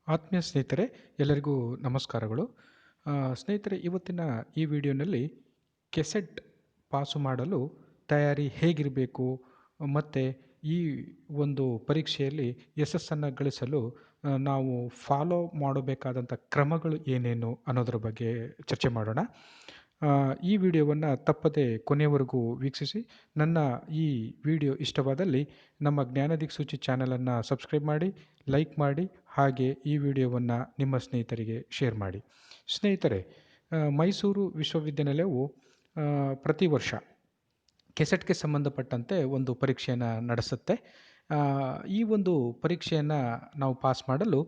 ಆತ್ಮೀಯ ಸ್ನೇಹಿತರೆ, ಎಲ್ಲರಿಗೂ ನಮಸ್ಕಾರಗಳು. ಸ್ನೇಹಿತರೆ, ಇವತ್ತಿನ ಈ ವಿಡಿಯೋನಲ್ಲಿ ಕೆಸೆಟ್ ಪಾಸು ಮಾಡಲು ತಯಾರಿ ಹೇಗಿರಬೇಕು ಮತ್ತು ಈ ಒಂದು ಪರೀಕ್ಷೆಯಲ್ಲಿ ಯಶಸ್ಸನ್ನು ಗಳಿಸಲು ನಾವು ಫಾಲೋ ಮಾಡಬೇಕಾದಂಥ ಕ್ರಮಗಳು ಏನೇನು ಅನ್ನೋದ್ರ ಬಗ್ಗೆ ಚರ್ಚೆ ಮಾಡೋಣ. ಈ ವಿಡಿಯೋವನ್ನು ತಪ್ಪದೆ ಕೊನೆಯವರೆಗೂ ವೀಕ್ಷಿಸಿ. ನನ್ನ ಈ ವಿಡಿಯೋ ಇಷ್ಟವಾದಲ್ಲಿ ನಮ್ಮ ಜ್ಞಾನದಿಕ್ಸೂಚಿ ಚಾನಲನ್ನು ಸಬ್ಸ್ಕ್ರೈಬ್ ಮಾಡಿ, ಲೈಕ್ ಮಾಡಿ, ಹಾಗೆ ಈ ವಿಡಿಯೋವನ್ನು ನಿಮ್ಮ ಸ್ನೇಹಿತರಿಗೆ ಶೇರ್ ಮಾಡಿ. ಸ್ನೇಹಿತರೆ, ಮೈಸೂರು ವಿಶ್ವವಿದ್ಯಾನಿಲಯವು ಪ್ರತಿ ವರ್ಷ ಕೆಸೆಟ್‌ಗೆ ಸಂಬಂಧಪಟ್ಟಂತೆ ಒಂದು ಪರೀಕ್ಷೆಯನ್ನು ನಡೆಸುತ್ತೆ. ಆ, ಈ ಒಂದು ಪರೀಕ್ಷೆಯನ್ನು ನಾವು ಪಾಸ್ ಮಾಡಲು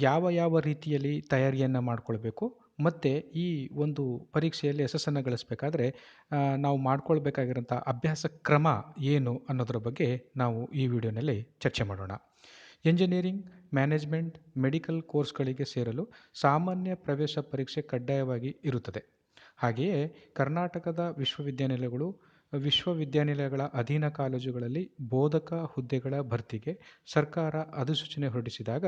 ಯಾವ ರೀತಿಯಲ್ಲಿ ತಯಾರಿಯನ್ನು ಮಾಡಿಕೊಳ್ಬೇಕು ಮತ್ತು ಈ ಒಂದು ಪರೀಕ್ಷೆಯಲ್ಲಿ ಯಶಸ್ಸನ್ನು ಗಳಿಸಬೇಕಾದ್ರೆ ನಾವು ಮಾಡಿಕೊಳ್ಬೇಕಾಗಿರೋಂಥ ಅಭ್ಯಾಸ ಕ್ರಮ ಏನು ಅನ್ನೋದ್ರ ಬಗ್ಗೆ ನಾವು ಈ ವಿಡಿಯೋನಲ್ಲಿ ಚರ್ಚೆ ಮಾಡೋಣ. ಎಂಜಿನಿಯರಿಂಗ್, ಮ್ಯಾನೇಜ್ಮೆಂಟ್, ಮೆಡಿಕಲ್ ಕೋರ್ಸ್ಗಳಿಗೆ ಸೇರಲು ಸಾಮಾನ್ಯ ಪ್ರವೇಶ ಪರೀಕ್ಷೆ ಕಡ್ಡಾಯವಾಗಿ ಇರುತ್ತದೆ. ಹಾಗೆಯೇ ಕರ್ನಾಟಕದ ವಿಶ್ವವಿದ್ಯಾನಿಲಯಗಳ ಅಧೀನ ಕಾಲೇಜುಗಳಲ್ಲಿ ಬೋಧಕ ಹುದ್ದೆಗಳ ಭರ್ತಿಗೆ ಸರ್ಕಾರ ಅಧಿಸೂಚನೆ ಹೊರಡಿಸಿದಾಗ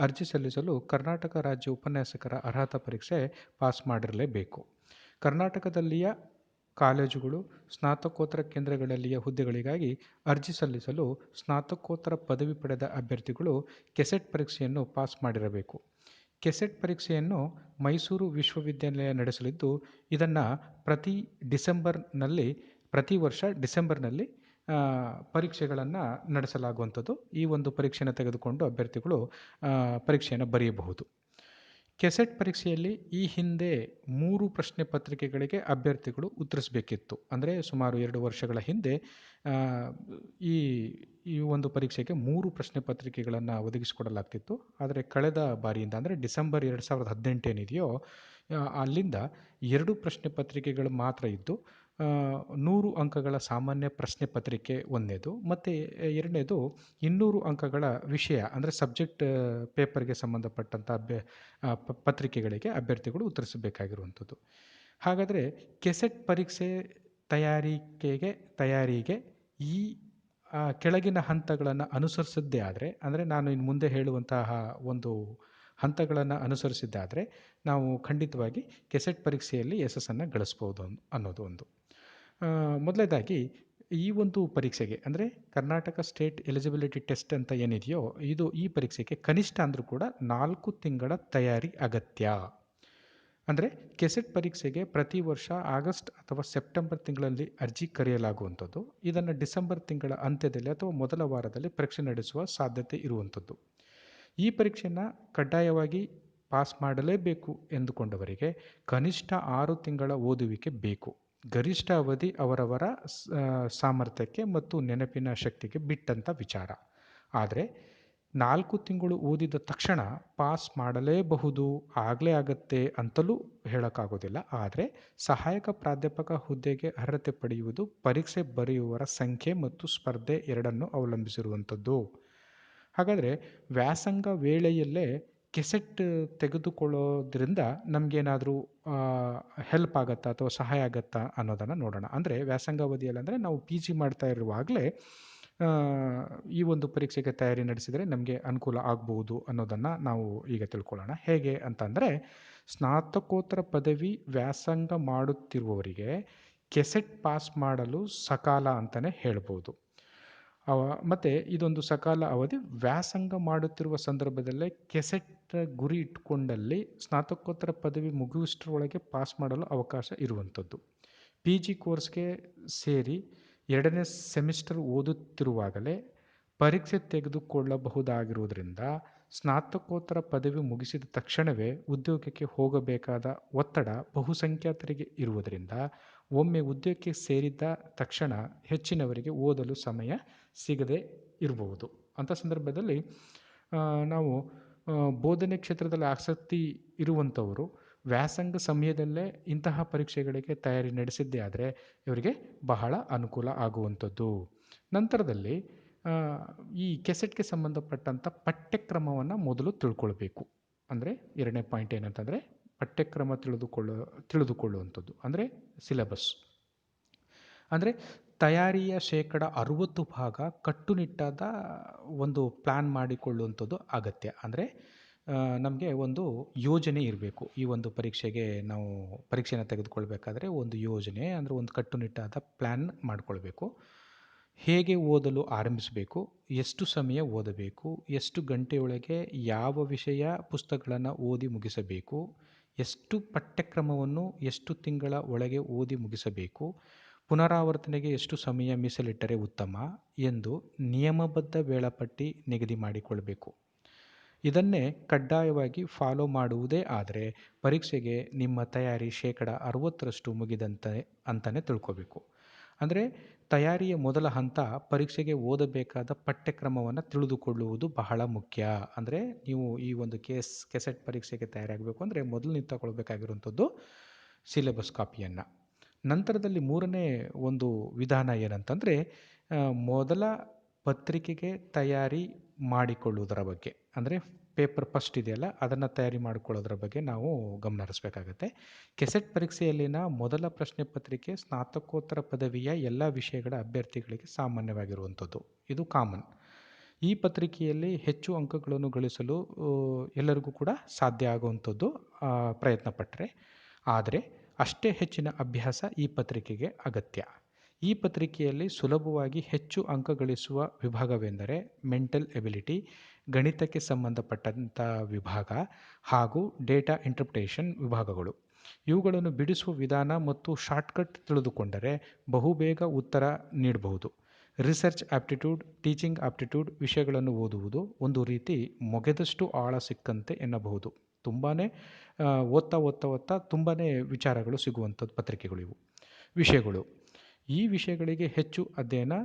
ಅರ್ಜಿ ಸಲ್ಲಿಸಲು ಕರ್ನಾಟಕ ರಾಜ್ಯ ಉಪನ್ಯಾಸಕರ ಅರ್ಹತಾ ಪರೀಕ್ಷೆ ಪಾಸ್ ಮಾಡಿರಲೇಬೇಕು. ಕರ್ನಾಟಕದಲ್ಲಿಯ ಕಾಲೇಜುಗಳು, ಸ್ನಾತಕೋತ್ತರ ಕೇಂದ್ರಗಳಲ್ಲಿಯ ಹುದ್ದೆಗಳಿಗಾಗಿ ಅರ್ಜಿ ಸಲ್ಲಿಸಲು ಸ್ನಾತಕೋತ್ತರ ಪದವಿ ಪಡೆದ ಅಭ್ಯರ್ಥಿಗಳು ಕೆಸೆಟ್ ಪರೀಕ್ಷೆಯನ್ನು ಪಾಸ್ ಮಾಡಿರಬೇಕು. ಕೆಸೆಟ್ ಪರೀಕ್ಷೆಯನ್ನು ಮೈಸೂರು ವಿಶ್ವವಿದ್ಯಾನಿಲಯ ನಡೆಸಲಿದ್ದು, ಇದನ್ನು ಪ್ರತಿ ವರ್ಷ ಡಿಸೆಂಬರ್ನಲ್ಲಿ ಪರೀಕ್ಷೆಗಳನ್ನು ನಡೆಸಲಾಗುವಂಥದ್ದು. ಈ ಒಂದು ಪರೀಕ್ಷೆಯನ್ನು ತೆಗೆದುಕೊಂಡು ಅಭ್ಯರ್ಥಿಗಳು ಪರೀಕ್ಷೆಯನ್ನು ಬರೆಯಬಹುದು. ಕೆಸೆಟ್ ಪರೀಕ್ಷೆಯಲ್ಲಿ ಈ ಹಿಂದೆ 3 ಪ್ರಶ್ನೆ ಪತ್ರಿಕೆಗಳಿಗೆ ಅಭ್ಯರ್ಥಿಗಳು ಉತ್ತರಿಸಬೇಕಿತ್ತು. ಅಂದರೆ ಸುಮಾರು 2 ವರ್ಷಗಳ ಹಿಂದೆ ಈ ಈ ಒಂದು ಪರೀಕ್ಷೆಗೆ 3 ಪ್ರಶ್ನೆ ಪತ್ರಿಕೆಗಳನ್ನು ಒದಗಿಸಿಕೊಡಲಾಗ್ತಿತ್ತು. ಆದರೆ ಕಳೆದ ಬಾರಿಯಿಂದ ಅಂದರೆ ಡಿಸೆಂಬರ್ 2018 ಏನಿದೆಯೋ ಅಲ್ಲಿಂದ 2 ಪ್ರಶ್ನೆ ಪತ್ರಿಕೆಗಳು ಮಾತ್ರ ಇದ್ದು, 100 ಅಂಕಗಳ ಸಾಮಾನ್ಯ ಪ್ರಶ್ನೆ ಪತ್ರಿಕೆ ಒಂದನೇದು, ಮತ್ತು ಎರಡನೇದು 200 ಅಂಕಗಳ ವಿಷಯ ಅಂದರೆ ಸಬ್ಜೆಕ್ಟ್ ಪೇಪರ್ಗೆ ಸಂಬಂಧಪಟ್ಟಂಥ ಪತ್ರಿಕೆಗಳಿಗೆ ಅಭ್ಯರ್ಥಿಗಳು ಉತ್ತರಿಸಬೇಕಾಗಿರುವಂಥದ್ದು. ಹಾಗಾದರೆ ಕೆಸೆಟ್ ಪರೀಕ್ಷೆ ತಯಾರಿಗೆ ಈ ಕೆಳಗಿನ ಹಂತಗಳನ್ನು ಅನುಸರಿಸಿದ್ದೇ ಆದರೆ, ಅಂದರೆ ನಾನು ಇನ್ನು ಮುಂದೆ ಹೇಳುವಂತಹ ಒಂದು ಹಂತಗಳನ್ನು ಅನುಸರಿಸಿದ್ದಾದರೆ ನಾವು ಖಂಡಿತವಾಗಿ ಕೆಸೆಟ್ ಪರೀಕ್ಷೆಯಲ್ಲಿ ಯಶಸ್ಸನ್ನು ಗಳಿಸ್ಬೋದು ಅನ್ನೋದು ಒಂದು. ಮೊದಲನೇದಾಗಿ ಈ ಒಂದು ಪರೀಕ್ಷೆಗೆ ಅಂದರೆ ಕರ್ನಾಟಕ ಸ್ಟೇಟ್ ಎಲಿಜಿಬಿಲಿಟಿ ಟೆಸ್ಟ್ ಅಂತ ಏನಿದೆಯೋ ಈ ಪರೀಕ್ಷೆಗೆ ಕನಿಷ್ಠ ಅಂದರೂ ಕೂಡ 4 ತಿಂಗಳ ತಯಾರಿ ಅಗತ್ಯ. ಅಂದರೆ ಕೆಸೆಟ್ ಪರೀಕ್ಷೆಗೆ ಪ್ರತಿ ವರ್ಷ ಆಗಸ್ಟ್ ಅಥವಾ ಸೆಪ್ಟೆಂಬರ್ ತಿಂಗಳಲ್ಲಿ ಅರ್ಜಿ ಕರೆಯಲಾಗುವಂಥದ್ದು. ಇದನ್ನು ಡಿಸೆಂಬರ್ ತಿಂಗಳ ಅಂತ್ಯದಲ್ಲಿ ಅಥವಾ ಮೊದಲ ವಾರದಲ್ಲಿ ಪರೀಕ್ಷೆ ನಡೆಸುವ ಸಾಧ್ಯತೆ ಇರುವಂಥದ್ದು. ಈ ಪರೀಕ್ಷೆಯನ್ನು ಕಡ್ಡಾಯವಾಗಿ ಪಾಸ್ ಮಾಡಲೇಬೇಕು ಎಂದುಕೊಂಡವರಿಗೆ ಕನಿಷ್ಠ 6 ತಿಂಗಳ ಓದುವಿಕೆ ಬೇಕು. ಗರಿಷ್ಠ ಅವಧಿ ಅವರವರ ಸಾಮರ್ಥ್ಯಕ್ಕೆ ಮತ್ತು ನೆನಪಿನ ಶಕ್ತಿಗೆ ಬಿಟ್ಟಂಥ ವಿಚಾರ. ಆದರೆ 4 ತಿಂಗಳು ಓದಿದ ತಕ್ಷಣ ಪಾಸ್ ಮಾಡಲೇಬಹುದು, ಆಗಲೇ ಆಗತ್ತೆ ಅಂತಲೂ ಹೇಳೋಕ್ಕಾಗೋದಿಲ್ಲ. ಆದರೆ ಸಹಾಯಕ ಪ್ರಾಧ್ಯಾಪಕ ಹುದ್ದೆಗೆ ಅರ್ಹತೆ ಪಡೆಯುವುದು ಪರೀಕ್ಷೆ ಬರೆಯುವವರ ಸಂಖ್ಯೆ ಮತ್ತು ಸ್ಪರ್ಧೆ ಎರಡನ್ನೂ ಅವಲಂಬಿಸಿರುವಂಥದ್ದು. ಹಾಗಾದರೆ ವ್ಯಾಸಂಗ ವೇಳೆಯಲ್ಲೇ ಕೆಸೆಟ್ ತೆಗೆದುಕೊಳ್ಳೋದ್ರಿಂದ ನಮಗೇನಾದರೂ ಹೆಲ್ಪ್ ಆಗುತ್ತಾ ಅಥವಾ ಸಹಾಯ ಆಗುತ್ತಾ ಅನ್ನೋದನ್ನು ನೋಡೋಣ. ಅಂದರೆ ವ್ಯಾಸಂಗಾವಧಿಯಲ್ಲಿ ಅಂದರೆ ನಾವು PG ಮಾಡ್ತಾ ಇರುವಾಗಲೇ ಈ ಒಂದು ಪರೀಕ್ಷೆಗೆ ತಯಾರಿ ನಡೆಸಿದರೆ ನಮಗೆ ಅನುಕೂಲ ಆಗ್ಬೋದು ಅನ್ನೋದನ್ನು ನಾವು ಈಗ ತಿಳ್ಕೊಳ್ಳೋಣ. ಹೇಗೆ ಅಂತಂದರೆ, ಸ್ನಾತಕೋತ್ತರ ಪದವಿ ವ್ಯಾಸಂಗ ಮಾಡುತ್ತಿರುವವರಿಗೆ ಕೆಸೆಟ್ ಪಾಸ್ ಮಾಡಲು ಸಕಾಲ ಅಂತಲೇ ಹೇಳ್ಬೋದು. ಮತ್ತು ಇದೊಂದು ಸಕಾಲ ಅವಧಿ. ವ್ಯಾಸಂಗ ಮಾಡುತ್ತಿರುವ ಸಂದರ್ಭದಲ್ಲೇ ಕೆಸೆಟ್ ಗುರಿ ಇಟ್ಟುಕೊಂಡಲ್ಲಿ ಸ್ನಾತಕೋತ್ತರ ಪದವಿ ಮುಗಿಯುವಷ್ಟರೊಳಗೆ ಪಾಸ್ ಮಾಡಲು ಅವಕಾಶ ಇರುವಂಥದ್ದು. PG ಕೋರ್ಸ್ಗೆ ಸೇರಿ 2ನೇ ಸೆಮಿಸ್ಟರ್ ಓದುತ್ತಿರುವಾಗಲೇ ಪರೀಕ್ಷೆ ತೆಗೆದುಕೊಳ್ಳಬಹುದಾಗಿರುವುದರಿಂದ ಸ್ನಾತಕೋತ್ತರ ಪದವಿ ಮುಗಿಸಿದ ತಕ್ಷಣವೇ ಉದ್ಯೋಗಕ್ಕೆ ಹೋಗಬೇಕಾದ ಒತ್ತಡ ಬಹುಸಂಖ್ಯಾತರಿಗೆ ಇರುವುದರಿಂದ ಒಮ್ಮೆ ಉದ್ಯೋಗಕ್ಕೆ ಸೇರಿದ ತಕ್ಷಣ ಹೆಚ್ಚಿನವರಿಗೆ ಓದಲು ಸಮಯ ಸಿಗದೇ ಇರಬಹುದು. ಅಂಥ ಸಂದರ್ಭದಲ್ಲಿ ನಾವು ಬೋಧನೆ ಕ್ಷೇತ್ರದಲ್ಲಿ ಆಸಕ್ತಿ ಇರುವಂಥವರು ವ್ಯಾಸಂಗ ಸಮಯದಲ್ಲೇ ಇಂತಹ ಪರೀಕ್ಷೆಗಳಿಗೆ ತಯಾರಿ ನಡೆಸಿದ್ದೇ ಆದರೆ ಇವರಿಗೆ ಬಹಳ ಅನುಕೂಲ ಆಗುವಂಥದ್ದು. ನಂತರದಲ್ಲಿ ಈ ಕೆಸೆಟ್ಗೆ ಸಂಬಂಧಪಟ್ಟಂಥ ಪಠ್ಯಕ್ರಮವನ್ನು ಮೊದಲು ತಿಳ್ಕೊಳ್ಬೇಕು. ಅಂದರೆ 2ನೇ ಪಾಯಿಂಟ್ ಏನಂತಂದರೆ ಪಠ್ಯಕ್ರಮ ತಿಳಿದುಕೊಳ್ಳುವಂಥದ್ದು, ಅಂದರೆ ಸಿಲೆಬಸ್. ಅಂದರೆ ತಯಾರಿಯ 60% ಭಾಗ ಕಟ್ಟುನಿಟ್ಟಾದ ಒಂದು ಪ್ಲ್ಯಾನ್ ಮಾಡಿಕೊಳ್ಳುವಂಥದ್ದು ಅಗತ್ಯ. ಅಂದರೆ ನಮಗೆ ಒಂದು ಯೋಜನೆ ಇರಬೇಕು. ಈ ಒಂದು ಪರೀಕ್ಷೆಗೆ ನಾವು ಪರೀಕ್ಷೆನ ತೆಗೆದುಕೊಳ್ಬೇಕಾದ್ರೆ ಒಂದು ಯೋಜನೆ ಅಂದರೆ ಒಂದು ಕಟ್ಟುನಿಟ್ಟಾದ ಪ್ಲ್ಯಾನ್ ಮಾಡಿಕೊಳ್ಬೇಕು. ಹೇಗೆ ಓದಲು ಆರಂಭಿಸಬೇಕು, ಎಷ್ಟು ಸಮಯ ಓದಬೇಕು, ಎಷ್ಟು ಗಂಟೆಯೊಳಗೆ ಯಾವ ವಿಷಯ ಪುಸ್ತಕಗಳನ್ನು ಓದಿ ಮುಗಿಸಬೇಕು, ಎಷ್ಟು ಪಠ್ಯಕ್ರಮವನ್ನು ಎಷ್ಟು ತಿಂಗಳ ಒಳಗೆ ಓದಿ ಮುಗಿಸಬೇಕು, ಪುನರಾವರ್ತನೆಗೆ ಎಷ್ಟು ಸಮಯ ಮೀಸಲಿಟ್ಟರೆ ಉತ್ತಮ ಎಂದು ನಿಯಮಬದ್ಧ ವೇಳಾಪಟ್ಟಿ ನಿಗದಿ ಮಾಡಿಕೊಳ್ಬೇಕು. ಇದನ್ನೇ ಕಡ್ಡಾಯವಾಗಿ ಫಾಲೋ ಮಾಡುವುದೇ ಆದರೆ ಪರೀಕ್ಷೆಗೆ ನಿಮ್ಮ ತಯಾರಿ 60% ಮುಗಿದಂತೆ ಅಂತಲೇ ತಿಳ್ಕೊಬೇಕು. ಅಂದರೆ ತಯಾರಿಯ ಮೊದಲ ಹಂತ ಪರೀಕ್ಷೆಗೆ ಓದಬೇಕಾದ ಪಠ್ಯಕ್ರಮವನ್ನು ತಿಳಿದುಕೊಳ್ಳುವುದು ಬಹಳ ಮುಖ್ಯ. ಅಂದರೆ ನೀವು ಈ ಒಂದು ಕೆಸೆಟ್ ಪರೀಕ್ಷೆಗೆ ತಯಾರಾಗಬೇಕು ಅಂದರೆ ಮೊದಲು ನೀವು ತಗೊಳ್ಬೇಕಾಗಿರುವಂಥದ್ದು ಸಿಲೆಬಸ್ ಕಾಪಿಯನ್ನು. ನಂತರದಲ್ಲಿ ಮೂರನೇ ಒಂದು ವಿಧಾನ ಏನಂತಂದರೆ ಮೊದಲ ಪತ್ರಿಕೆಗೆ ತಯಾರಿ ಮಾಡಿಕೊಳ್ಳುವುದರ ಬಗ್ಗೆ, ಅಂದರೆ ಪೇಪರ್ ಫಸ್ಟ್ ಇದೆಯಲ್ಲ ಅದನ್ನು ತಯಾರಿ ಮಾಡಿಕೊಳ್ಳೋದ್ರ ಬಗ್ಗೆ ನಾವು ಗಮನ ಹರಿಸಬೇಕಾಗತ್ತೆ. ಕೆಸೆಟ್ ಪರೀಕ್ಷೆಯಲ್ಲಿನ ಮೊದಲ ಪ್ರಶ್ನೆ ಪತ್ರಿಕೆ ಸ್ನಾತಕೋತ್ತರ ಪದವಿಯ ಎಲ್ಲ ವಿಷಯಗಳ ಅಭ್ಯರ್ಥಿಗಳಿಗೆ ಸಾಮಾನ್ಯವಾಗಿರುವಂಥದ್ದು. ಇದು ಕಾಮನ್. ಈ ಪತ್ರಿಕೆಯಲ್ಲಿ ಹೆಚ್ಚು ಅಂಕಗಳನ್ನು ಗಳಿಸಲು ಎಲ್ಲರಿಗೂ ಕೂಡ ಸಾಧ್ಯ ಆಗುವಂಥದ್ದು ಪ್ರಯತ್ನ ಪಟ್ಟರೆ. ಆದರೆ ಅಷ್ಟೇ ಹೆಚ್ಚಿನ ಅಭ್ಯಾಸ ಈ ಪತ್ರಿಕೆಗೆ ಅಗತ್ಯ. ಈ ಪತ್ರಿಕೆಯಲ್ಲಿ ಸುಲಭವಾಗಿ ಹೆಚ್ಚು ಅಂಕ ಗಳಿಸುವ ವಿಭಾಗವೆಂದರೆ ಮೆಂಟಲ್ ಎಬಿಲಿಟಿ, ಗಣಿತಕ್ಕೆ ಸಂಬಂಧಪಟ್ಟಂಥ ವಿಭಾಗ ಹಾಗೂ ಡೇಟಾ ಇಂಟರ್ಪ್ರಿಟೇಷನ್ ವಿಭಾಗಗಳು. ಇವುಗಳನ್ನು ಬಿಡಿಸುವ ವಿಧಾನ ಮತ್ತು ಶಾರ್ಟ್ಕಟ್ ತಿಳಿದುಕೊಂಡರೆ ಬಹುಬೇಗ ಉತ್ತರ ನೀಡಬಹುದು. ರಿಸರ್ಚ್ ಆಪ್ಟಿಟ್ಯೂಡ್, ಟೀಚಿಂಗ್ ಆಪ್ಟಿಟ್ಯೂಡ್ ವಿಷಯಗಳನ್ನು ಓದುವುದು ಒಂದು ರೀತಿ ಮೊಗೆದಷ್ಟು ಆಳ ಸಿಕ್ಕಂತೆ ಎನ್ನಬಹುದು. ತುಂಬಾ ಓದ್ತಾ ತುಂಬಾ ವಿಚಾರಗಳು ಸಿಗುವಂಥದ್ದು ಪತ್ರಿಕೆಗಳು ಇವು ವಿಷಯಗಳು. ಈ ವಿಷಯಗಳಿಗೆ ಹೆಚ್ಚು ಅಧ್ಯಯನ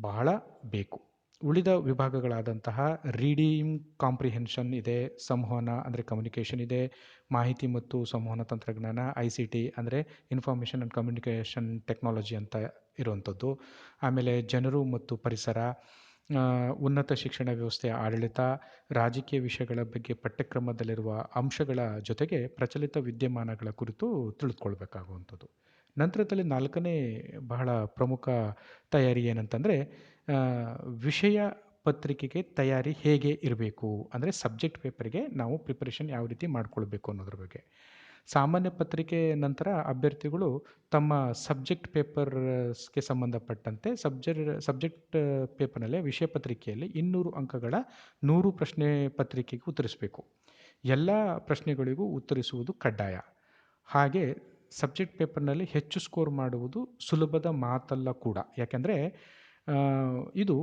ಬಹಳ ಬೇಕು. ಉಳಿದ ವಿಭಾಗಗಳಾದಂತಹ ರೀಡಿಂಗ್ ಕಾಂಪ್ರಿಹೆನ್ಷನ್ ಇದೆ, ಸಂವಹನ ಅಂದರೆ ಕಮ್ಯುನಿಕೇಷನ್ ಇದೆ, ಮಾಹಿತಿ ಮತ್ತು ಸಂವಹನ ತಂತ್ರಜ್ಞಾನ, ICT ಅಂದರೆ ಇನ್ಫಾರ್ಮೇಷನ್ ಆ್ಯಂಡ್ ಕಮ್ಯುನಿಕೇಷನ್ ಟೆಕ್ನಾಲಜಿ ಅಂತ ಇರುವಂಥದ್ದು, ಆಮೇಲೆ ಜನರು ಮತ್ತು ಪರಿಸರ, ಉನ್ನತ ಶಿಕ್ಷಣ ವ್ಯವಸ್ಥೆಯ ಆಡಳಿತ, ರಾಜಕೀಯ ವಿಷಯಗಳ ಬಗ್ಗೆ ಪಠ್ಯಕ್ರಮದಲ್ಲಿರುವ ಅಂಶಗಳ ಜೊತೆಗೆ ಪ್ರಚಲಿತ ವಿದ್ಯಮಾನಗಳ ಕುರಿತು ತಿಳಿದುಕೊಳ್ಬೇಕಾಗುವಂಥದ್ದು. ನಂತರದಲ್ಲಿ 4ನೇ ಬಹಳ ಪ್ರಮುಖ ತಯಾರಿ ಏನಂತಂದರೆ ವಿಷಯ ಪತ್ರಿಕೆಗೆ ತಯಾರಿ ಹೇಗೆ ಇರಬೇಕು, ಅಂದರೆ ಸಬ್ಜೆಕ್ಟ್ ಪೇಪರ್ಗೆ ನಾವು ಪ್ರಿಪರೇಷನ್ ಯಾವ ರೀತಿ ಮಾಡ್ಕೊಳ್ಬೇಕು ಅನ್ನೋದ್ರ ಬಗ್ಗೆ. ಸಾಮಾನ್ಯ ಪತ್ರಿಕೆ ನಂತರ ಅಭ್ಯರ್ಥಿಗಳು ತಮ್ಮ ಸಬ್ಜೆಕ್ಟ್ ಪೇಪರ್ಸ್ಗೆ ಸಂಬಂಧಪಟ್ಟಂತೆ ಸಬ್ಜೆಕ್ಟ್ ಪೇಪರ್ನಲ್ಲೇ ವಿಷಯ ಪತ್ರಿಕೆಯಲ್ಲಿ 200 ಅಂಕಗಳ 100 ಪ್ರಶ್ನೆ ಪತ್ರಿಕೆಗೆ ಉತ್ತರಿಸಬೇಕು. ಎಲ್ಲ ಪ್ರಶ್ನೆಗಳಿಗೂ ಉತ್ತರಿಸುವುದು ಕಡ್ಡಾಯ. ಹಾಗೆ ಸಬ್ಜೆಕ್ಟ್ ಪೇಪರ್ನಲ್ಲಿ ಹೆಚ್ಚು ಸ್ಕೋರ್ ಮಾಡುವುದು ಸುಲಭದ ಮಾತಲ್ಲ ಕೂಡ. ಯಾಕೆಂದರೆ ಇದು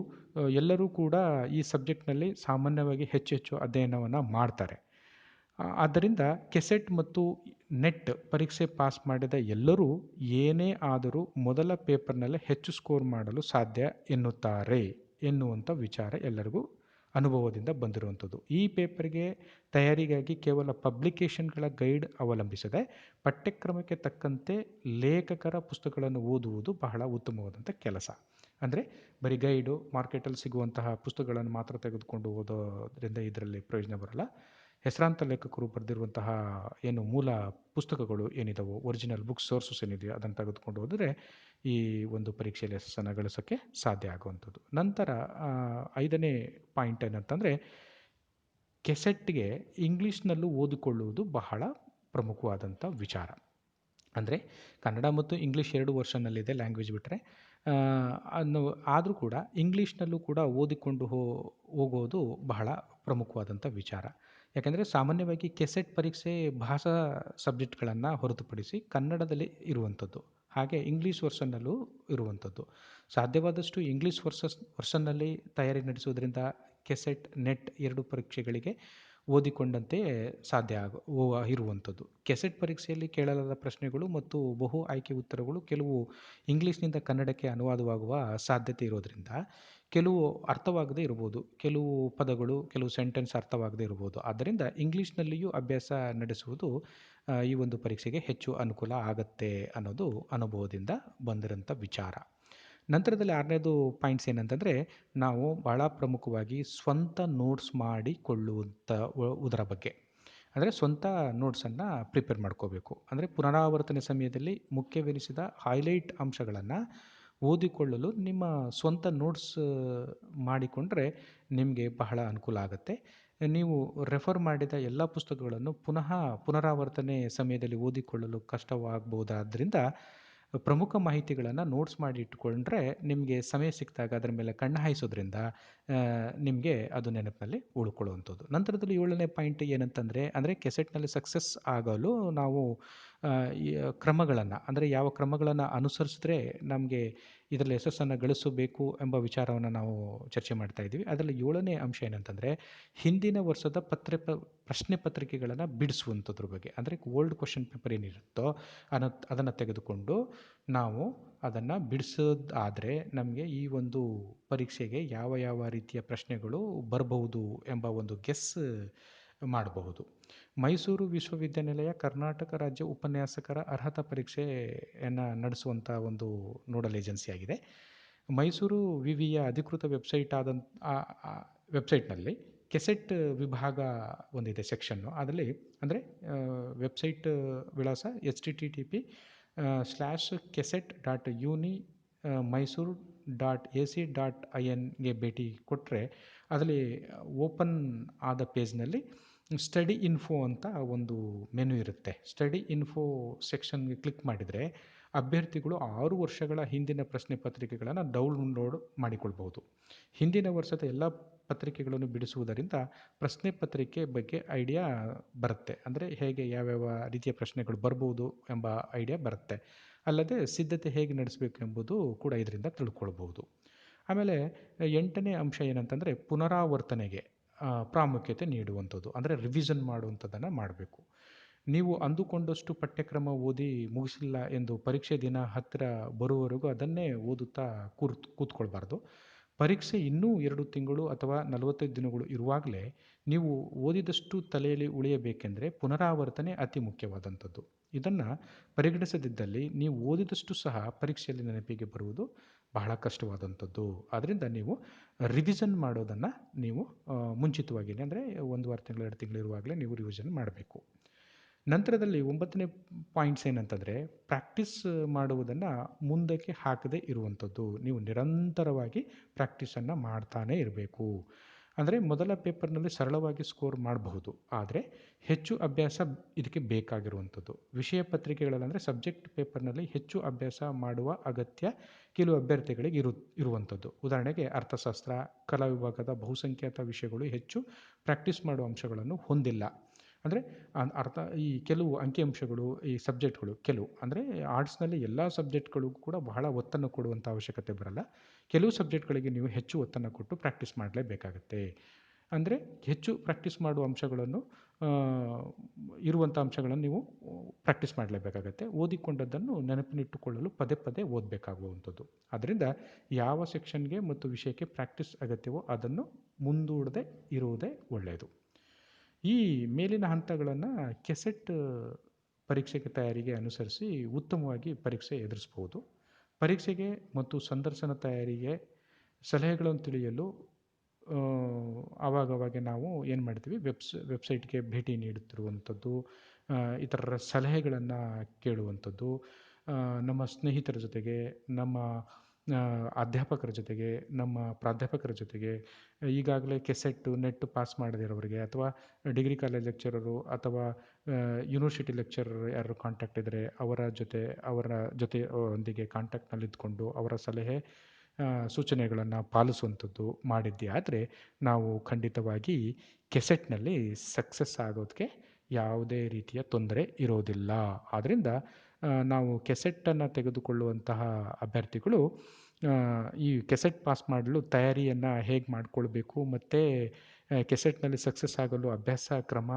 ಎಲ್ಲರೂ ಕೂಡ ಈ ಸಬ್ಜೆಕ್ಟ್ನಲ್ಲಿ ಸಾಮಾನ್ಯವಾಗಿ ಹೆಚ್ಚು ಅಧ್ಯಯನವನ್ನು ಮಾಡ್ತಾರೆ. ಆದ್ದರಿಂದ ಕೆಸೆಟ್ ಮತ್ತು ನೆಟ್ ಪರೀಕ್ಷೆ ಪಾಸ್ ಮಾಡಿದ ಎಲ್ಲರೂ ಏನೇ ಆದರೂ ಮೊದಲ ಪೇಪರ್ನಲ್ಲೇ ಹೆಚ್ಚು ಸ್ಕೋರ್ ಮಾಡಲು ಸಾಧ್ಯ ಎನ್ನುತ್ತಾರೆ ಎನ್ನುವಂಥ ವಿಚಾರ ಎಲ್ಲರಿಗೂ ಅನುಭವದಿಂದ ಬಂದಿರುವಂಥದ್ದು. ಈ ಪೇಪರ್ಗೆ ತಯಾರಿಗಾಗಿ ಕೇವಲ ಪಬ್ಲಿಕೇಷನ್ಗಳ ಗೈಡ್ ಅವಲಂಬಿಸದೆ ಪಠ್ಯಕ್ರಮಕ್ಕೆ ತಕ್ಕಂತೆ ಲೇಖಕರ ಪುಸ್ತಕಗಳನ್ನು ಓದುವುದು ಬಹಳ ಉತ್ತಮವಾದಂಥ ಕೆಲಸ. ಅಂದರೆ ಬರೀ ಗೈಡು, ಮಾರ್ಕೆಟಲ್ಲಿ ಸಿಗುವಂತಹ ಪುಸ್ತಕಗಳನ್ನು ಮಾತ್ರ ತೆಗೆದುಕೊಂಡು ಓದೋದ್ರಿಂದ ಇದರಲ್ಲಿ ಪ್ರಯೋಜನ ಬರಲ್ಲ. ಹೆಸರಾಂತ ಲೇಖಕರು ಬರೆದಿರುವಂತಹ ಏನು ಮೂಲ ಪುಸ್ತಕಗಳು ಏನಿದಾವೋ, ಒರಿಜಿನಲ್ ಬುಕ್ಸ್ ಸೋರ್ಸಸ್ ಏನಿದೆಯೋ ಅದನ್ನು ತೆಗೆದುಕೊಂಡು ಹೋದರೆ ಈ ಒಂದು ಪರೀಕ್ಷೆಯಲ್ಲಿ ಯಶಸ್ಸನ್ನು ಗಳಿಸೋಕ್ಕೆ ಸಾಧ್ಯ ಆಗುವಂಥದ್ದು. ನಂತರ 5ನೇ ಪಾಯಿಂಟ್ ಏನಂತಂದರೆ ಕೆಸೆಟ್ಗೆ ಇಂಗ್ಲೀಷ್ನಲ್ಲೂ ಓದಿಕೊಳ್ಳುವುದು ಬಹಳ ಪ್ರಮುಖವಾದಂಥ ವಿಚಾರ. ಅಂದರೆ ಕನ್ನಡ ಮತ್ತು ಇಂಗ್ಲೀಷ್ 2 ವರ್ಷನಲ್ಲಿದೆ ಲ್ಯಾಂಗ್ವೇಜ್ ಬಿಟ್ಟರೆ. ಆದರೂ ಕೂಡ ಇಂಗ್ಲೀಷ್ನಲ್ಲೂ ಕೂಡ ಓದಿಕೊಂಡು ಹೋಗೋದು ಬಹಳ ಪ್ರಮುಖವಾದಂಥ ವಿಚಾರ. ಯಾಕೆಂದರೆ ಸಾಮಾನ್ಯವಾಗಿ ಕೆಸೆಟ್ ಪರೀಕ್ಷೆ ಭಾಷಾ ಸಬ್ಜೆಕ್ಟ್ಗಳನ್ನು ಹೊರತುಪಡಿಸಿ ಕನ್ನಡದಲ್ಲಿ ಇರುವಂಥದ್ದು, ಹಾಗೆ ಇಂಗ್ಲೀಷ್ ವರ್ಷನ್ನಲ್ಲೂ ಇರುವಂಥದ್ದು. ಸಾಧ್ಯವಾದಷ್ಟು ಇಂಗ್ಲೀಷ್ ವರ್ಷನ್ನಲ್ಲಿ ತಯಾರಿ ನಡೆಸುವುದರಿಂದ ಕೆಸೆಟ್, ನೆಟ್ 2 ಪರೀಕ್ಷೆಗಳಿಗೆ ಓದಿಕೊಂಡಂತೆ ಸಾಧ್ಯ ಇರುವಂಥದ್ದು. ಕೆಸೆಟ್ ಪರೀಕ್ಷೆಯಲ್ಲಿ ಕೇಳಲಾದ ಪ್ರಶ್ನೆಗಳು ಮತ್ತು ಬಹು ಆಯ್ಕೆ ಉತ್ತರಗಳು ಕೆಲವು ಇಂಗ್ಲೀಷ್ನಿಂದ ಕನ್ನಡಕ್ಕೆ ಅನುವಾದವಾಗುವ ಸಾಧ್ಯತೆ ಇರೋದರಿಂದ ಕೆಲವು ಅರ್ಥವಾಗದೇ ಇರ್ಬೋದು, ಕೆಲವು ಪದಗಳು, ಕೆಲವು ಸೆಂಟೆನ್ಸ್ ಅರ್ಥವಾಗದೇ ಇರ್ಬೋದು. ಆದ್ದರಿಂದ ಇಂಗ್ಲೀಷ್ನಲ್ಲಿಯೂ ಅಭ್ಯಾಸ ನಡೆಸುವುದು ಈ ಒಂದು ಪರೀಕ್ಷೆಗೆ ಹೆಚ್ಚು ಅನುಕೂಲ ಆಗತ್ತೆ ಅನ್ನೋದು ಅನುಭವದಿಂದ ಬಂದಿರೋಂಥ ವಿಚಾರ. ನಂತರದಲ್ಲಿ 6ನೇದು ಪಾಯಿಂಟ್ಸ್ ಏನಂತಂದರೆ ನಾವು ಭಾಳ ಪ್ರಮುಖವಾಗಿ ಸ್ವಂತ ನೋಟ್ಸ್ ಮಾಡಿಕೊಳ್ಳುವುದರ ಬಗ್ಗೆ. ಅಂದರೆ ಸ್ವಂತ ನೋಟ್ಸನ್ನು ಪ್ರಿಪೇರ್ ಮಾಡ್ಕೋಬೇಕು. ಅಂದರೆ ಪುನರಾವರ್ತನೆ ಸಮಯದಲ್ಲಿ ಮುಖ್ಯವೆನಿಸಿದ ಹೈಲೈಟ್ ಅಂಶಗಳನ್ನು ಓದಿಕೊಳ್ಳಲು ನಿಮ್ಮ ಸ್ವಂತ ನೋಟ್ಸ್ ಮಾಡಿಕೊಂಡ್ರೆ ನಿಮಗೆ ಬಹಳ ಅನುಕೂಲ ಆಗುತ್ತೆ. ನೀವು ರೆಫರ್ ಮಾಡಿದ ಎಲ್ಲ ಪುಸ್ತಕಗಳನ್ನು ಪುನರಾವರ್ತನೆ ಸಮಯದಲ್ಲಿ ಓದಿಕೊಳ್ಳಲು ಕಷ್ಟವಾಗಬಹುದಾದ್ರಿಂದ ಪ್ರಮುಖ ಮಾಹಿತಿಗಳನ್ನು ನೋಟ್ಸ್ ಮಾಡಿ ಇಟ್ಟುಕೊಂಡ್ರೆ ನಿಮಗೆ ಸಮಯ ಸಿಕ್ಕಿದಾಗ ಅದರ ಮೇಲೆ ಕಣ್ಣು ಹಾಯಿಸೋದ್ರಿಂದ ನಿಮಗೆ ಅದು ನೆನಪಿನಲ್ಲಿ ಉಳ್ಕೊಳ್ಳುವಂಥದ್ದು. ನಂತರದಲ್ಲಿ 7ನೇ ಪಾಯಿಂಟ್ ಏನಂತಂದರೆ, ಅಂದರೆ ಕೆಸೆಟ್ನಲ್ಲಿ ಸಕ್ಸಸ್ ಆಗಲು ನಾವು ಈ ಕ್ರಮಗಳನ್ನು, ಅಂದರೆ ಯಾವ ಕ್ರಮಗಳನ್ನು ಅನುಸರಿಸಿದ್ರೆ ನಮಗೆ ಇದರಲ್ಲಿ ಯಶಸ್ಸನ್ನು ಗಳಿಸಬೇಕು ಎಂಬ ವಿಚಾರವನ್ನು ನಾವು ಚರ್ಚೆ ಮಾಡ್ತಾ ಇದ್ದೀವಿ. ಅದರಲ್ಲಿ 7ನೇ ಅಂಶ ಏನಂತಂದರೆ, ಹಿಂದಿನ ವರ್ಷದ ಪ್ರಶ್ನೆ ಪತ್ರಿಕೆಗಳನ್ನು ಬಿಡಿಸುವಂಥದ್ರ ಬಗ್ಗೆ. ಅಂದರೆ ಓಲ್ಡ್ ಕ್ವಶನ್ ಪೇಪರ್ ಏನಿರುತ್ತೋ ಅದನ್ನು ತೆಗೆದುಕೊಂಡು ನಾವು ಅದನ್ನು ಬಿಡಿಸೋದಾದರೆ ನಮಗೆ ಈ ಒಂದು ಪರೀಕ್ಷೆಗೆ ಯಾವ ರೀತಿಯ ಪ್ರಶ್ನೆಗಳು ಬರಬಹುದು ಎಂಬ ಒಂದು ಗೆಸ್ ಮಾಡಬಹುದು. ಮೈಸೂರು ವಿಶ್ವವಿದ್ಯಾನಿಲಯ ಕರ್ನಾಟಕ ರಾಜ್ಯ ಉಪನ್ಯಾಸಕರ ಅರ್ಹತಾ ಪರೀಕ್ಷೆಯನ್ನು ನಡೆಸುವಂಥ ಒಂದು ನೋಡಲ್ ಏಜೆನ್ಸಿ ಆಗಿದೆ. ಮೈಸೂರು ವಿವಿಯ ಅಧಿಕೃತ ವೆಬ್ಸೈಟ್ನಲ್ಲಿ ಕೆಸೆಟ್ ವಿಭಾಗ ಒಂದಿದೆ ಸೆಕ್ಷನ್ನು. ಅದರಲ್ಲಿ ಅಂದರೆ ವೆಬ್ಸೈಟ್ ವಿಳಾಸ http://keset.uni.mysore.ac.in ಭೇಟಿ ಕೊಟ್ಟರೆ ಅದರಲ್ಲಿ ಓಪನ್ ಆದ ಪೇಜ್ನಲ್ಲಿ ಸ್ಟಡಿ ಇನ್ಫೋ ಅಂತ ಒಂದು ಮೆನು ಇರುತ್ತೆ. ಸ್ಟಡಿ ಇನ್ಫೋ ಸೆಕ್ಷನ್ಗೆ ಕ್ಲಿಕ್ ಮಾಡಿದರೆ ಅಭ್ಯರ್ಥಿಗಳು 6 ವರ್ಷಗಳ ಹಿಂದಿನ ಪ್ರಶ್ನೆ ಪತ್ರಿಕೆಗಳನ್ನು ಡೌನ್ಲೋಡ್ ಮಾಡಿಕೊಳ್ಬಹುದು. ಹಿಂದಿನ ವರ್ಷದ ಎಲ್ಲ ಪತ್ರಿಕೆಗಳನ್ನು ಬಿಡಿಸುವುದರಿಂದ ಪ್ರಶ್ನೆ ಪತ್ರಿಕೆ ಬಗ್ಗೆ ಐಡಿಯಾ ಬರುತ್ತೆ. ಅಂದರೆ ಹೇಗೆ ಯಾವ್ಯಾವ ರೀತಿಯ ಪ್ರಶ್ನೆಗಳು ಬರ್ಬೋದು ಎಂಬ ಐಡಿಯಾ ಬರುತ್ತೆ. ಅಲ್ಲದೆ ಸಿದ್ಧತೆ ಹೇಗೆ ನಡೆಸಬೇಕು ಎಂಬುದು ಕೂಡ ಇದರಿಂದ ತಿಳ್ಕೊಳ್ಬಹುದು. ಆಮೇಲೆ 8ನೇ ಅಂಶ ಏನಂತಂದರೆ, ಪುನರಾವರ್ತನೆಗೆ ಪ್ರಾಮುಖ್ಯತೆ ನೀಡುವಂಥದ್ದು. ಅಂದರೆ ರಿವಿಷನ್ ಮಾಡುವಂಥದ್ದನ್ನು ಮಾಡಬೇಕು. ನೀವು ಅಂದುಕೊಂಡಷ್ಟು ಪಠ್ಯಕ್ರಮ ಓದಿ ಮುಗಿಸಿಲ್ಲ ಎಂದು ಪರೀಕ್ಷೆ ದಿನ ಹತ್ತಿರ ಬರುವವರೆಗೂ ಅದನ್ನೇ ಓದುತ್ತಾ ಕೂತ್ಕೊಳ್ಬಾರ್ದು. ಪರೀಕ್ಷೆ ಇನ್ನೂ 2 ತಿಂಗಳು ಅಥವಾ 45 ದಿನಗಳು ಇರುವಾಗಲೇ ನೀವು ಓದಿದಷ್ಟು ತಲೆಯಲ್ಲಿ ಉಳಿಯಬೇಕೆಂದರೆ ಪುನರಾವರ್ತನೆ ಅತಿ ಮುಖ್ಯವಾದಂಥದ್ದು. ಇದನ್ನು ಪರಿಗಣಿಸದಿದ್ದಲ್ಲಿ ನೀವು ಓದಿದಷ್ಟು ಸಹ ಪರೀಕ್ಷೆಯಲ್ಲಿ ನೆನಪಿಗೆ ಬರುವುದು ಬಹಳ ಕಷ್ಟವಾದಂಥದ್ದು. ಆದ್ದರಿಂದ ನೀವು ರಿವಿಷನ್ ಮಾಡೋದನ್ನು ನೀವು ಮುಂಚಿತವಾಗಿಯೇ, ಅಂದರೆ 1 ವಾರ ತಿಂಗಳು 2 ತಿಂಗಳು ಇರುವಾಗಲೇ ನೀವು ರಿವಿಷನ್ ಮಾಡಬೇಕು. ನಂತರದಲ್ಲಿ 9ನೇ ಪಾಯಿಂಟ್ಸ್ ಏನಂತಂದರೆ, ಪ್ರಾಕ್ಟೀಸ್ ಮಾಡುವುದನ್ನು ಮುಂದಕ್ಕೆ ಹಾಕದೇ ಇರುವಂಥದ್ದು. ನೀವು ನಿರಂತರವಾಗಿ ಪ್ರಾಕ್ಟೀಸನ್ನು ಮಾಡ್ತಾನೇ ಇರಬೇಕು. ಅಂದರೆ ಮೊದಲ ಪೇಪರ್ನಲ್ಲಿ ಸರಳವಾಗಿ ಸ್ಕೋರ್ ಮಾಡಬಹುದು, ಆದರೆ ಹೆಚ್ಚು ಅಭ್ಯಾಸ ಇದಕ್ಕೆ ಬೇಕಾಗಿರುವಂಥದ್ದು. ವಿಷಯ ಪತ್ರಿಕೆಗಳಲ್ಲಿ, ಅಂದರೆ ಸಬ್ಜೆಕ್ಟ್ ಪೇಪರ್ನಲ್ಲಿ ಹೆಚ್ಚು ಅಭ್ಯಾಸ ಮಾಡುವ ಅಗತ್ಯ ಕೆಲವು ಅಭ್ಯರ್ಥಿಗಳಿಗೆ ಇರುವಂಥದ್ದು. ಉದಾಹರಣೆಗೆ ಅರ್ಥಶಾಸ್ತ್ರ, ಕಲಾ ವಿಭಾಗದ ಬಹುಸಂಖ್ಯಾತ ವಿಷಯಗಳು ಹೆಚ್ಚು ಪ್ರಾಕ್ಟೀಸ್ ಮಾಡುವ ಅಂಶಗಳನ್ನು ಹೊಂದಿಲ್ಲ. ಅಂದರೆ ಈ ಕೆಲವು ಅಂಕಿಅಂಶಗಳು, ಈ ಸಬ್ಜೆಕ್ಟ್ಗಳು ಕೆಲವು, ಅಂದರೆ ಆರ್ಟ್ಸ್ನಲ್ಲಿ ಎಲ್ಲ ಸಬ್ಜೆಕ್ಟ್ಗಳಿಗೂ ಕೂಡ ಬಹಳ ಒತ್ತನ್ನು ಕೊಡುವಂಥ ಅವಶ್ಯಕತೆ ಬರಲ್ಲ. ಕೆಲವು ಸಬ್ಜೆಕ್ಟ್ಗಳಿಗೆ ನೀವು ಹೆಚ್ಚು ಒತ್ತನ್ನು ಕೊಟ್ಟು ಪ್ರಾಕ್ಟೀಸ್ ಮಾಡಲೇಬೇಕಾಗತ್ತೆ. ಅಂದರೆ ಹೆಚ್ಚು ಪ್ರಾಕ್ಟೀಸ್ ಮಾಡುವ ಅಂಶಗಳನ್ನು ಇರುವಂಥ ಅಂಶಗಳನ್ನು ನೀವು ಪ್ರಾಕ್ಟೀಸ್ ಮಾಡಲೇಬೇಕಾಗತ್ತೆ. ಓದಿಕೊಂಡದ್ದನ್ನು ನೆನಪಿನಿಟ್ಟುಕೊಳ್ಳಲು ಪದೇ ಪದೇ ಓದಬೇಕಾಗುವಂಥದ್ದು. ಆದ್ದರಿಂದ ಯಾವ ಸೆಕ್ಷನ್ಗೆ ಮತ್ತು ವಿಷಯಕ್ಕೆ ಪ್ರಾಕ್ಟೀಸ್ ಅಗತ್ಯವೋ ಅದನ್ನು ಮುಂದೂಡದೆ ಇರುವುದೇ ಒಳ್ಳೆಯದು. ಈ ಮೇಲಿನ ಹಂತಗಳನ್ನು ಕೆಸೆಟ್ ಪರೀಕ್ಷೆಗೆ ತಯಾರಿಗೆ ಅನುಸರಿಸಿ ಉತ್ತಮವಾಗಿ ಪರೀಕ್ಷೆ ಎದುರಿಸ್ಬೋದು. ಪರೀಕ್ಷೆಗೆ ಮತ್ತು ಸಂದರ್ಶನ ತಯಾರಿಗೆ ಸಲಹೆಗಳನ್ನು ತಿಳಿಯಲು ಆವಾಗವಾಗ ನಾವು ಏನು ಮಾಡ್ತೀವಿ, ವೆಬ್ಸೈಟ್ಗೆ ಭೇಟಿ ನೀಡುತ್ತಿರುವಂಥದ್ದು, ಇತರರ ಸಲಹೆಗಳನ್ನು ಕೇಳುವಂಥದ್ದು, ನಮ್ಮ ಸ್ನೇಹಿತರ ಜೊತೆಗೆ, ನಮ್ಮ ಅಧ್ಯಾಪಕರ ಜೊತೆಗೆ, ನಮ್ಮ ಪ್ರಾಧ್ಯಾಪಕರ ಜೊತೆಗೆ, ಈಗಾಗಲೇ ಕೆಸೆಟ್ ನೆಟ್ ಪಾಸ್ ಮಾಡದಿರೋರಿಗೆ ಅಥವಾ ಡಿಗ್ರಿ ಕಾಲೇಜ್ ಲೆಕ್ಚರರು ಅಥವಾ ಯೂನಿವರ್ಸಿಟಿ ಲೆಕ್ಚರರ್ ಯಾರು ಕಾಂಟ್ಯಾಕ್ಟ್ ಇದ್ದರೆ ಅವರ ಜೊತೆಯೊಂದಿಗೆ ಕಾಂಟ್ಯಾಕ್ಟ್ನಲ್ಲಿದ್ದುಕೊಂಡು ಅವರ ಸಲಹೆ ಸೂಚನೆಗಳನ್ನು ಪಾಲಿಸುವಂಥದ್ದು ಮಾಡಿದ್ದೇ ಆದರೆ ನಾವು ಖಂಡಿತವಾಗಿ ಕೆಸೆಟ್ನಲ್ಲಿ ಸಕ್ಸಸ್ ಆಗೋದಕ್ಕೆ ಯಾವುದೇ ರೀತಿಯ ತೊಂದರೆ ಇರೋದಿಲ್ಲ. ಆದ್ದರಿಂದ ನಾವು ಕೆಸೆಟ್ಟನ್ನು ತೆಗೆದುಕೊಳ್ಳುವಂತಹ ಅಭ್ಯರ್ಥಿಗಳು ಈ ಕೆಸೆಟ್ ಪಾಸ್ ಮಾಡಲು ತಯಾರಿಯನ್ನು ಹೇಗೆ ಮಾಡಿಕೊಳ್ಬೇಕು ಮತ್ತು ಕೆಸೆಟ್ನಲ್ಲಿ ಸಕ್ಸಸ್ ಆಗಲು ಅಭ್ಯಾಸ ಕ್ರಮ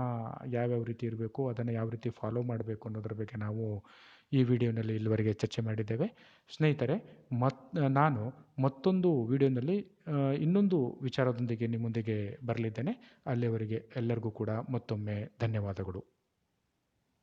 ಯಾವ್ಯಾವ ರೀತಿ ಇರಬೇಕು, ಅದನ್ನು ಯಾವ ರೀತಿ ಫಾಲೋ ಮಾಡಬೇಕು ಅನ್ನೋದ್ರ ಬಗ್ಗೆ ನಾವು ಈ ವಿಡಿಯೋನಲ್ಲಿ ಇಲ್ಲಿವರೆಗೆ ಚರ್ಚೆ ಮಾಡಿದ್ದೇವೆ. ಸ್ನೇಹಿತರೆ, ನಾನು ಮತ್ತೊಂದು ವಿಡಿಯೋನಲ್ಲಿ ಇನ್ನೊಂದು ವಿಚಾರದೊಂದಿಗೆ ನಿಮ್ಮೊಂದಿಗೆ ಬರಲಿದ್ದೇನೆ. ಅಲ್ಲಿಯವರೆಗೆ ಎಲ್ಲರಿಗೂ ಕೂಡ ಮತ್ತೊಮ್ಮೆ ಧನ್ಯವಾದಗಳು.